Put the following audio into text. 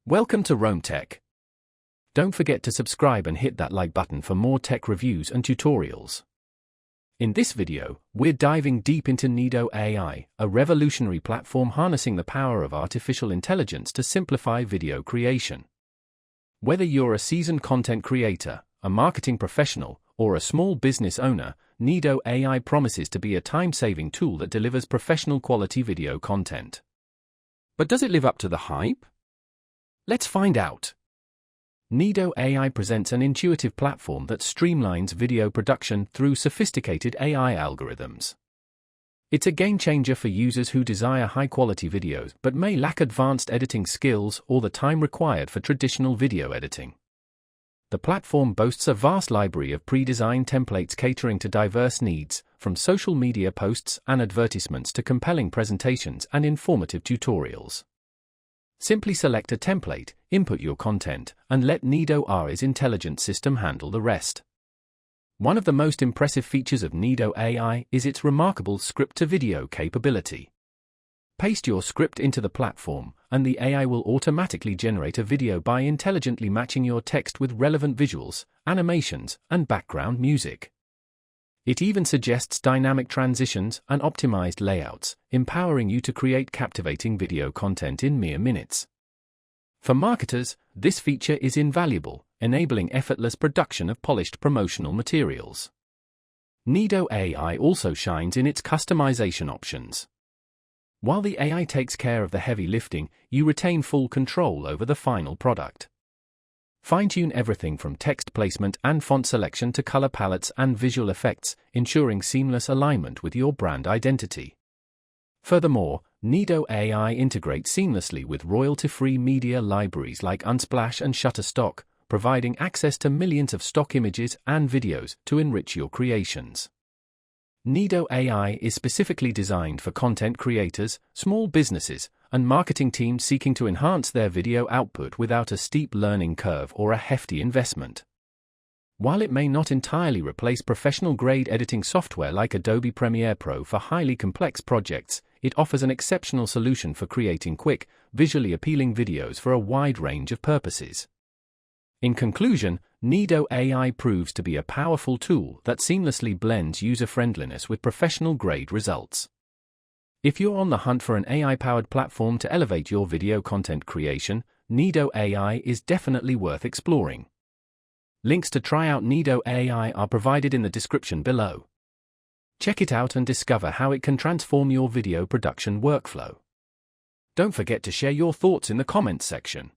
Welcome to Rome Tech. Don't forget to subscribe and hit that like button for more tech reviews and tutorials. In this video, we're diving deep into InVideo AI, a revolutionary platform harnessing the power of artificial intelligence to simplify video creation. Whether you're a seasoned content creator, a marketing professional, or a small business owner, InVideo AI promises to be a time-saving tool that delivers professional quality video content. But does it live up to the hype? Let's find out. InVideo AI presents an intuitive platform that streamlines video production through sophisticated AI algorithms. It's a game-changer for users who desire high-quality videos but may lack advanced editing skills or the time required for traditional video editing. The platform boasts a vast library of pre-designed templates catering to diverse needs, from social media posts and advertisements to compelling presentations and informative tutorials. Simply select a template, input your content, and let InVideo AI's intelligent system handle the rest. One of the most impressive features of InVideo AI is its remarkable script-to-video capability. Paste your script into the platform, and the AI will automatically generate a video by intelligently matching your text with relevant visuals, animations, and background music. It even suggests dynamic transitions and optimized layouts, empowering you to create captivating video content in mere minutes. For marketers, this feature is invaluable, enabling effortless production of polished promotional materials. InVideo AI also shines in its customization options. While the AI takes care of the heavy lifting, you retain full control over the final product. Fine-tune everything from text placement and font selection to color palettes and visual effects, ensuring seamless alignment with your brand identity. Furthermore, InVideo AI integrates seamlessly with royalty-free media libraries like Unsplash and Shutterstock, providing access to millions of stock images and videos to enrich your creations. InVideo AI is specifically designed for content creators, small businesses, and marketing teams seeking to enhance their video output without a steep learning curve or a hefty investment. While it may not entirely replace professional-grade editing software like Adobe Premiere Pro for highly complex projects, it offers an exceptional solution for creating quick, visually appealing videos for a wide range of purposes. In conclusion, InVideo AI proves to be a powerful tool that seamlessly blends user-friendliness with professional-grade results. If you're on the hunt for an AI-powered platform to elevate your video content creation, InVideo AI is definitely worth exploring. Links to try out InVideo AI are provided in the description below. Check it out and discover how it can transform your video production workflow. Don't forget to share your thoughts in the comments section.